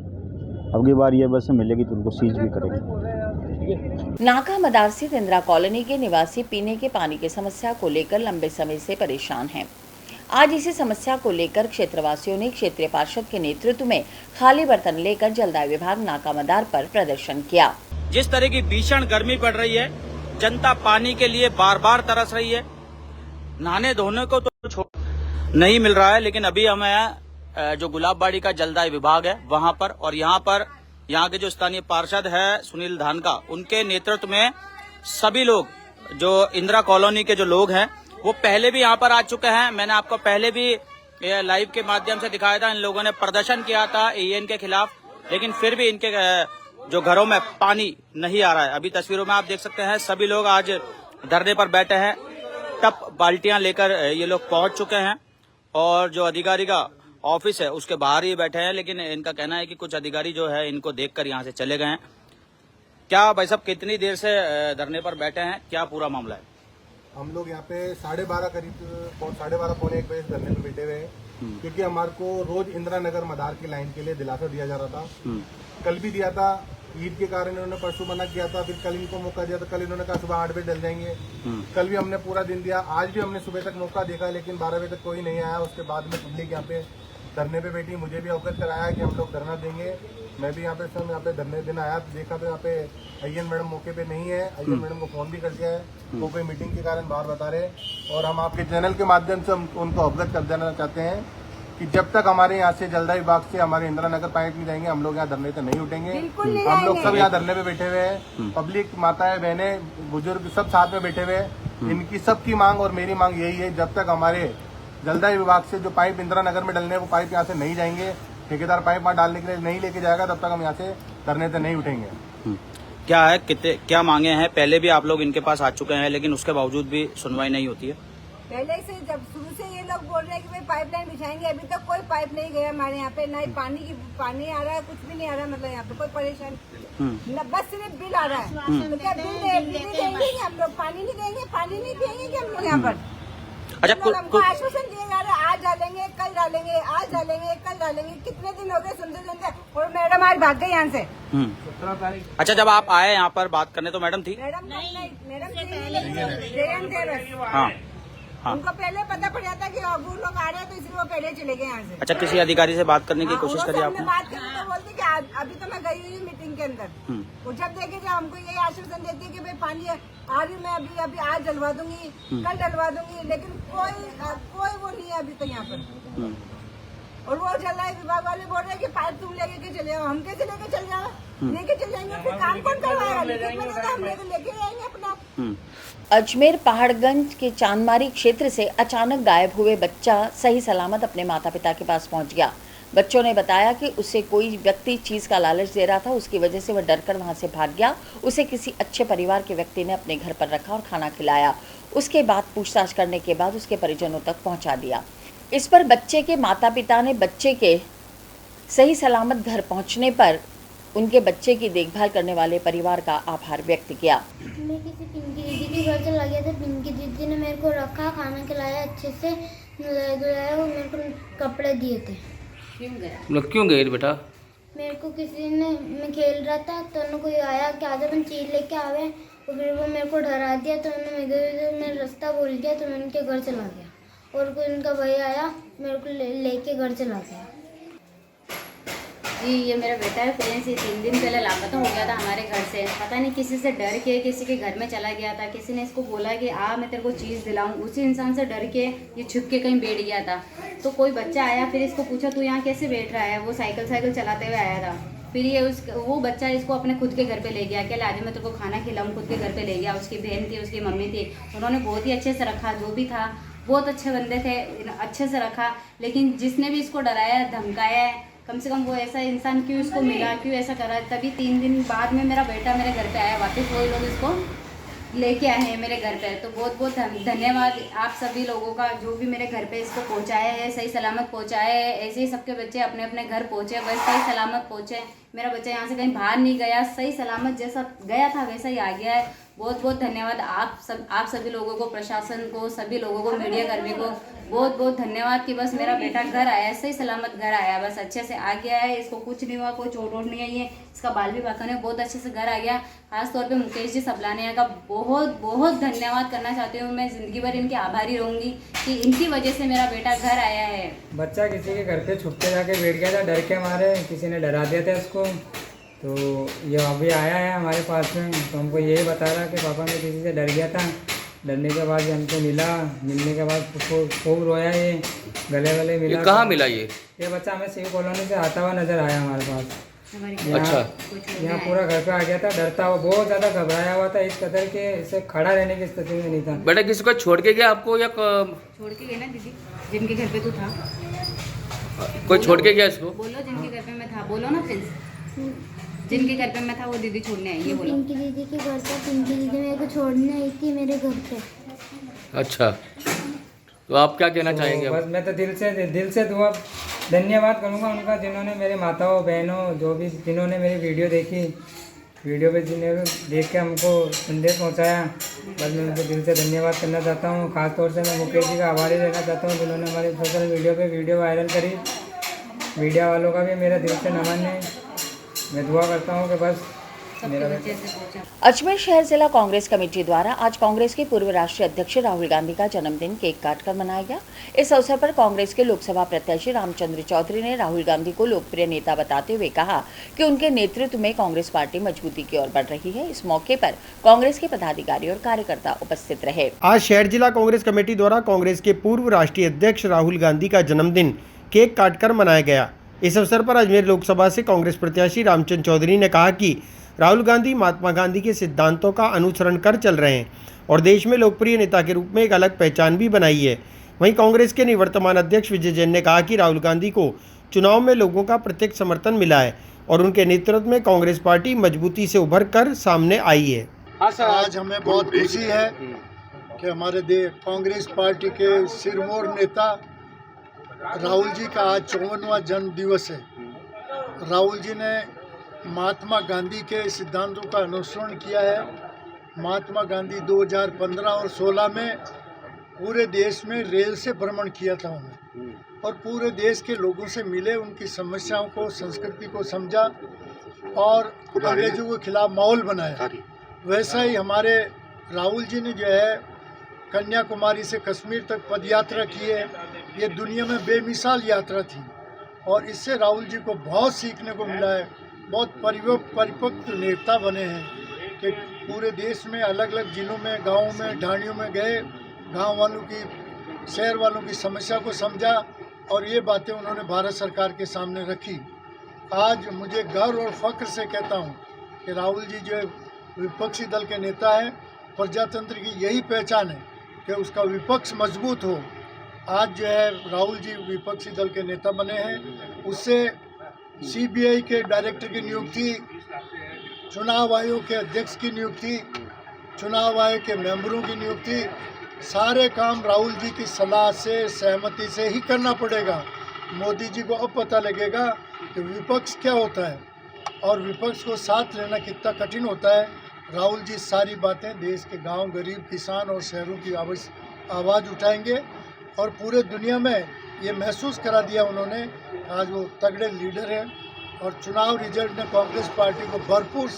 अगली बार ये बसें मिलेगी तो उनको सीज भी करेंगे। नाका मदार स्थित इंदिरा कॉलोनी के निवासी पीने के पानी की समस्या को लेकर लंबे समय से परेशान हैं। आज इसी समस्या को लेकर क्षेत्रवासियों ने क्षेत्रीय पार्षद के नेतृत्व में खाली बर्तन लेकर जलदाय विभाग नाका मदार पर प्रदर्शन किया। जिस तरह की भीषण गर्मी पड़ रही है, जनता पानी के लिए बार बार तरस रही है। नहाने धोने को तो नहीं मिल रहा है, लेकिन अभी हमें जो गुलाबबाड़ी का जलदाय विभाग है वहां पर, और यहाँ के जो स्थानीय पार्षद है सुनील धानका, उनके नेतृत्व में सभी लोग, जो इंदिरा कॉलोनी के जो लोग हैं, वो पहले भी यहाँ पर आ चुके हैं। मैंने आपको पहले भी लाइव के माध्यम से दिखाया था। इन लोगों ने प्रदर्शन किया था AN के खिलाफ, लेकिन फिर भी इनके जो घरों में पानी नहीं आ रहा है। अभी तस्वीरों में आप देख सकते हैं, सभी लोग आज धरने पर बैठे हैं। टप बाल्टियां लेकर ये लोग पहुंच चुके हैं और जो अधिकारी का ऑफिस है उसके बाहर ही बैठे हैं, लेकिन इनका कहना है कि कुछ अधिकारी जो है इनको देखकर यहां से चले गए हैं। क्या भाई साहब कितनी देर से धरने पर बैठे हैं, क्या पूरा मामला है? हम लोग यहाँ पे 12:30 करीब 12:30 पौने 1 बजे धरने पे बैठे हुए हैं, क्योंकि हमारे को रोज इंदिरा नगर मदार की लाइन के लिए दिलासा दिया जा रहा था। कल भी दिया था, ईद के कारण इन्होंने परसों मना किया था, फिर कल इनको मौका दिया था। कल इन्होंने कहा सुबह 8 बजे डल जाएंगे। कल भी हमने पूरा दिन दिया, आज भी हमने सुबह तक मौका देखा, लेकिन 12 बजे तक कोई नहीं आया। उसके बाद में पब्लिक यहाँ पे धरने पे बैठी, मुझे भी अवगत कराया कि हम लोग धरना देंगे। मैं भी यहाँ पे धरने दिन आया, देखा तो यहाँ पे अय्यन मैडम मौके पे नहीं है। अय्यन मैडम को फ़ोन भी कर दिया है, वो कोई मीटिंग के कारण बाहर बता रहे। और हम आपके चैनल के माध्यम से हम उनको अवगत कर देना चाहते हैं कि जब तक हमारे यहाँ से जलदाय विभाग से हमारे इंदिरा नगर पाइप नहीं जाएंगे, हम लोग यहाँ धरने पे नहीं उठेंगे। हम लोग सब यहाँ धरने पे बैठे हुए हैं, पब्लिक, माताएं, बहनें, बुजुर्ग सब साथ में बैठे हुए हैं। इनकी सबकी मांग और मेरी मांग यही है, जब तक हमारे जलदाय विभाग से जो पाइप इंदिरा नगर में डलने वो पाइप यहाँ से नहीं जाएंगे, ठेकेदार पाइप वहाँ डालने के लिए नहीं लेके जाएगा, तब तक हम यहाँ से धरने से नहीं उठेंगे। क्या है, क्या मांगे हैं? पहले भी आप लोग इनके पास आ चुके हैं, लेकिन उसके बावजूद भी सुनवाई नहीं होती है। पहले से जब शुरू से ये लोग बोल रहे हैं कि भाई पाइपलाइन बिछाएंगे, अभी तक कोई पाइप नहीं गया हमारे यहाँ पे, ना ही पानी आ रहा है, कुछ भी नहीं आ रहा। मतलब यहाँ पे कोई परेशानी न, बस सिर्फ बिल आ रहा है। तो क्या बिल देंगे हम लोग? पानी नहीं देंगे कि हम लोग यहाँ पर? अच्छा, हमको आश्वासन दिए जा रहे, आज डालेंगे, कल डालेंगे, आज डालेंगे, कल डालेंगे। कितने दिन हो गए सुनते, और मैडम आज भाग गई यहाँ से। अच्छा, जब आप आए यहाँ पर बात करने तो मैडम थी? मैडम जयंत, हाँ, उनको पहले पता पड़ जाता कि वो लोग आ रहे हैं, तो इसलिए वो पहले चले गए यहाँ से। अच्छा, किसी अधिकारी से बात करने की कोशिश करी आपने? बात करी तो बोलते कि अभी तो मैं गई हुई मीटिंग के अंदर। वो जब देखे जब हमको यही आश्वासन देते कि भाई पानी आ रही, मैं अभी आज डलवा दूंगी, कल डलवा दूंगी, लेकिन कोई वो नहीं है अभी तक यहाँ पर। और वो जलदाय विभाग वाले बोल रहे हैं कि पाइप तुम लेके चले जाओ। हम कैसे लेके चल जाओ? लेके चल जाएंगे, फिर काम कौन करवाएगा? हम लेके जाएंगे अपना। अजमेर पहाड़गंज के चांदमारी क्षेत्र से अचानक गायब हुए बच्चा सही सलामत अपने माता पिता के पास पहुंच गया। बच्चों ने बताया कि उसे कोई व्यक्ति चीज़ का लालच दे रहा था, उसकी वजह से वह डरकर वहां से भाग गया। उसे किसी अच्छे परिवार के व्यक्ति ने अपने घर पर रखा और खाना खिलाया। उसके बाद पूछताछ करने के बाद उसके परिजनों तक पहुँचा दिया। इस पर बच्चे के माता पिता ने बच्चे के सही सलामत घर पहुँचने पर उनके बच्चे की देखभाल करने वाले परिवार का आभार व्यक्त किया। मैं किसी पिंकी दीदी के घर चला गया था। पिंकी दीदी ने मेरे को रखा, खाना खिलाया, अच्छे से धुलाया और मेरे को कपड़े दिए थे। क्यों गए बेटा? मेरे को किसी ने, मैं खेल रहा था तो उन्होंने कोई आया कि आज अपन चीज लेके आवे, और फिर वो मेरे को डरा दिया। तो मैं रास्ता भूल गया, तो मैं उनके घर चला गया और कोई उनका भाई आया, मेरे को लेके घर चला गया। जी, ये मेरा बेटा है। पहले से 3 दिन पहले लापता हो गया था हमारे घर से। पता नहीं किसी से डर के किसी के घर में चला गया था। किसी ने इसको बोला कि मैं तेरे को चीज़ दिलाऊं। उसी इंसान से डर के ये छुप के कहीं बैठ गया था। तो कोई बच्चा आया, फिर इसको पूछा तू यहाँ कैसे बैठ रहा है? वो साइकिल चलाते हुए आया था। फिर ये वो बच्चा इसको अपने खुद के घर पे ले गया। क्या आज मैं तेरे को खाना खिलाऊं? खुद के घर पे ले गया। उसकी बहन थी, उसकी मम्मी थी, उन्होंने बहुत ही अच्छे से रखा। जो भी था बहुत अच्छे बंदे थे, अच्छे से रखा। लेकिन जिसने भी इसको डराया, धमकाया, कम से कम वो ऐसा इंसान क्यों इसको मिला, क्यों ऐसा करा? तभी 3 दिन बाद में मेरा बेटा मेरे घर पे आया वापस। वही लोग इसको लेके आए हैं मेरे घर पे। तो बहुत बहुत धन्यवाद आप सभी लोगों का, जो भी मेरे घर पे इसको पहुंचाया है, सही सलामत पहुंचाया है। ऐसे ही सबके बच्चे अपने अपने घर पहुंचे, बस सही सलामत पहुंचे। मेरा बच्चा यहाँ से कहीं बाहर नहीं गया, सही सलामत जैसा गया था वैसा ही आ गया है। बहुत बहुत धन्यवाद आप सभी लोगों को, प्रशासन को, सभी लोगों को, मीडिया कर्मी को बहुत बहुत धन्यवाद कि बस मेरा बेटा घर आया, सही सलामत घर आया, बस अच्छे से आ गया है। इसको कुछ नहीं हुआ, कोई चोट वोट नहीं आई है। इसका बाल भी पाका नहीं, बहुत अच्छे से घर आ गया। खासतौर पे मुकेश जी सबलानिया का बहुत बहुत धन्यवाद करना चाहती हूँ। मैं ज़िंदगी भर इनकी आभारी रहूँगी कि इनकी वजह से मेरा बेटा घर आया है। बच्चा किसी के घर पे छुप के जाके बैठ गया था, डर के मारे, किसी ने डरा दिया था इसको। तो ये अभी आया है हमारे पास में, तो हमको यही बता रहा कि पापा मैं किसी से डर गया था। डरने के बाद ये हमको मिलने के बाद खूब रोया, ये गले मिला। कहाँ मिला ये बच्चा हमें सिविल कॉलोनी से आता हुआ नजर आया हमारे पास। अच्छा, यहाँ पूरा घर पे आ गया था, डरता हुआ, बहुत ज़्यादा घबराया हुआ था, इस कदर के इसे खड़ा रहने की स्थिति में नहीं था। बेटा किसी को छोड़ के गया आपको या छोड़ के गया ना दीदी, जिनके घर पे तू था? कोई छोड़ के गया इसको? बोलो जिनके घर पे मैं था, बोलो ना प्रिंस। जिनके घर पे मैं था वो दीदी छोड़ने आई, ये बोलो। पिंकी दीदी के घर पे पिंकी दीदी मेरे को छोड़ने आई थी मेरे घर पे। अच्छा, तो आप क्या कहना चाहेंगे? बस मैं तो दिल से दुआ धन्यवाद करूँगा उनका, जिन्होंने मेरे माताओं बहनों जो भी जिन्होंने मेरी वीडियो देखी, वीडियो पे जिन्होंने देख के हमको संदेश पहुँचाया। बस मैं उनको दिल से धन्यवाद करना चाहता हूँ। खासतौर से मैं मुकेश जी का आभारी रहना चाहता हूँ, जिन्होंने हमारे सोशल मीडिया पे वीडियो वायरल करी। मीडिया वालों का भी मेरा दिल से नमन है। मैं दुआ करता हूँ कि बस सबके बच्चे से पहुँचा। अजमेर शहर जिला कांग्रेस कमेटी द्वारा आज कांग्रेस के पूर्व राष्ट्रीय अध्यक्ष राहुल गांधी का जन्मदिन केक काटकर मनाया गया। इस अवसर पर कांग्रेस के लोकसभा प्रत्याशी रामचंद्र चौधरी ने राहुल गांधी को लोकप्रिय नेता बताते हुए कहा कि उनके नेतृत्व में कांग्रेस पार्टी मजबूती की ओर बढ़ रही है। इस मौके पर कांग्रेस के पदाधिकारी और कार्यकर्ता उपस्थित रहे। आज शहर जिला कांग्रेस कमेटी द्वारा कांग्रेस के पूर्व राष्ट्रीय अध्यक्ष राहुल गांधी का जन्मदिन केक काटकर मनाया गया। इस अवसर पर अजमेर लोकसभा से कांग्रेस प्रत्याशी रामचंद्र चौधरी ने कहा कि राहुल गांधी महात्मा गांधी के सिद्धांतों का अनुसरण कर चल रहे हैं और देश में लोकप्रिय नेता के रूप में एक अलग पहचान भी बनाई है। वहीं कांग्रेस के निवर्तमान अध्यक्ष विजय जैन ने कहा कि राहुल गांधी को चुनाव में लोगों का प्रत्यक्ष समर्थन मिला है और उनके नेतृत्व में कांग्रेस पार्टी मजबूती से उभर कर सामने आई है। आज हमें बहुत खुशी है कि हमारे कांग्रेस पार्टी के सिरमौर नेता राहुल जी का आज 54वां जन्म दिवस है। राहुल जी ने महात्मा गांधी के सिद्धांतों का अनुसरण किया है। महात्मा गांधी 2015 और 16 में पूरे देश में रेल से भ्रमण किया था उन्होंने और पूरे देश के लोगों से मिले, उनकी समस्याओं को, संस्कृति को समझा और अंग्रेजों के खिलाफ माहौल बनाया। वैसा ही हमारे राहुल जी ने जो है कन्याकुमारी से कश्मीर तक पदयात्रा की है। ये दुनिया में बेमिसाल यात्रा थी और इससे राहुल जी को बहुत सीखने को मिला है। बहुत परिपक्व नेता बने हैं कि पूरे देश में अलग अलग जिलों में, गाँवों में, ढाणियों में गए, गांव वालों की, शहर वालों की समस्या को समझा और ये बातें उन्होंने भारत सरकार के सामने रखी। आज मुझे गर्व और फख्र से कहता हूँ कि राहुल जी जो विपक्षी दल के नेता हैं, प्रजातंत्र की यही पहचान है कि उसका विपक्ष मजबूत हो। आज जो है राहुल जी विपक्षी दल के नेता बने हैं, उससे सीबीआई के डायरेक्टर की नियुक्ति, चुनाव आयोग के अध्यक्ष की नियुक्ति, चुनाव आयोग के मेंबरों की नियुक्ति, सारे काम राहुल जी की सलाह से, सहमति से ही करना पड़ेगा। मोदी जी को अब पता लगेगा कि विपक्ष क्या होता है और विपक्ष को साथ लेना कितना कठिन होता है। राहुल जी सारी बातें देश के गांव, गरीब, किसान और शहरों की आवाज़ उठाएंगे और पूरे दुनिया में ये महसूस करा दिया उन्होंने। आज वो तगड़े लीडर हैं और चुनाव रिजल्ट ने कांग्रेस पार्टी को भरपूर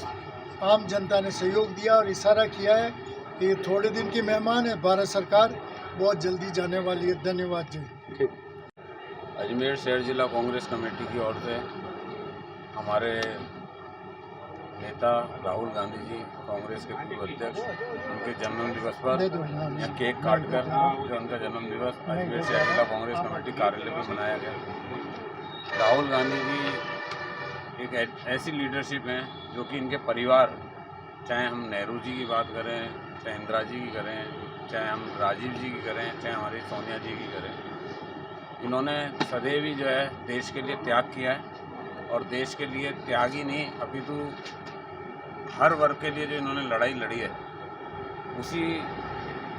आम जनता ने सहयोग दिया और इशारा किया है कि ये थोड़े दिन की मेहमान है, भारत सरकार बहुत जल्दी जाने वाली है। धन्यवाद जी। अजमेर शहर जिला कांग्रेस कमेटी की ओर से हमारे नेता राहुल गांधी जी, कांग्रेस के पूर्व अध्यक्ष, उनके जन्म दिवस पर यहाँ केक काटकर जो उनका जन्म दिवस अजमेर शहर जिला कांग्रेस कमेटी कार्यालय में मनाया गया। राहुल गांधी जी एक ऐसी लीडरशिप है जो कि इनके परिवार, चाहे हम नेहरू जी की बात करें, चाहे इंदिरा जी की करें, चाहे हम राजीव जी की करें, चाहे हमारी सोनिया जी की करें, इन्होंने सदैव ही जो है देश के लिए त्याग किया है और देश के लिए त्याग ही नहीं अपितु हर वर्ग के लिए जो इन्होंने लड़ाई लड़ी है, उसी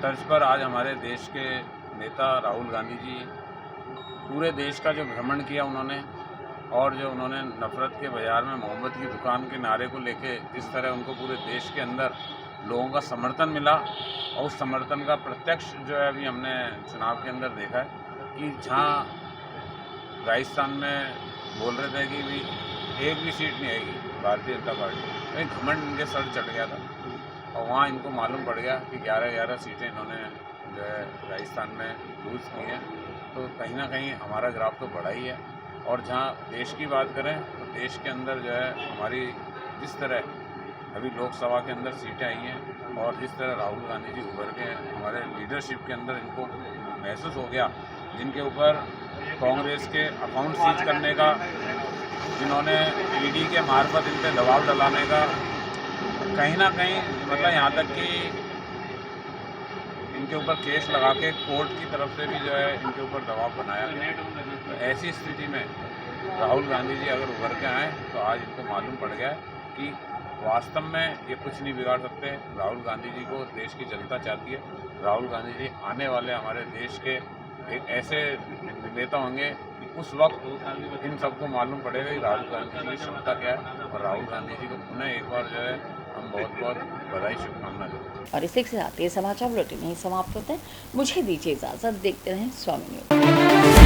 तर्ज पर आज हमारे देश के नेता राहुल गांधी जी पूरे देश का जो भ्रमण किया उन्होंने और जो उन्होंने नफ़रत के बाज़ार में मोहब्बत की दुकान के नारे को लेके जिस तरह उनको पूरे देश के अंदर लोगों का समर्थन मिला और उस समर्थन का प्रत्यक्ष जो है अभी हमने चुनाव के अंदर देखा है कि जहाँ राजस्थान में बोल रहे थे कि भी एक भी सीट नहीं आएगी भारतीय जनता पार्टी, कहीं घमंड इनके सर चढ़ गया था और वहाँ इनको मालूम पड़ गया कि 11 सीटें इन्होंने जो है राजस्थान में लूज़ की हैं। तो कहीं ना कहीं हमारा ग्राफ तो बढ़ा ही है। और जहाँ देश की बात करें तो देश के अंदर जो है हमारी जिस तरह अभी लोकसभा के अंदर सीटें आई हैं और जिस तरह राहुल गांधी जी उभर के हमारे लीडरशिप के अंदर इनको महसूस हो गया, जिनके ऊपर कांग्रेस के अकाउंट सीज करने का, जिन्होंने ईडी के मार्फत इन पर दबाव डालाने का, कहीं ना कहीं मतलब यहाँ तक कि इनके ऊपर केस लगा के कोर्ट की तरफ से भी जो है इनके ऊपर दबाव बनाया गया। तो ऐसी स्थिति में राहुल गांधी जी अगर उभर के आए तो आज इनको मालूम पड़ गया कि वास्तव में ये कुछ नहीं बिगाड़ सकते। राहुल गांधी जी को देश की जनता चाहती है। राहुल गांधी जी आने वाले हमारे देश के एक ऐसे नेता होंगे कि उस वक्त इन सबको मालूम पड़ेगा कि राहुल गांधी जी की क्षमता क्या है और राहुल गांधी जी को पुनः एक बार जो है हम बहुत बहुत बधाई, शुभकामना देते हैं। और इसी के साथ ये समाचार बुलेटिन यहीं समाप्त होते हैं। मुझे दीजिए इजाजत, देखते रहें स्वामी न्यूज़।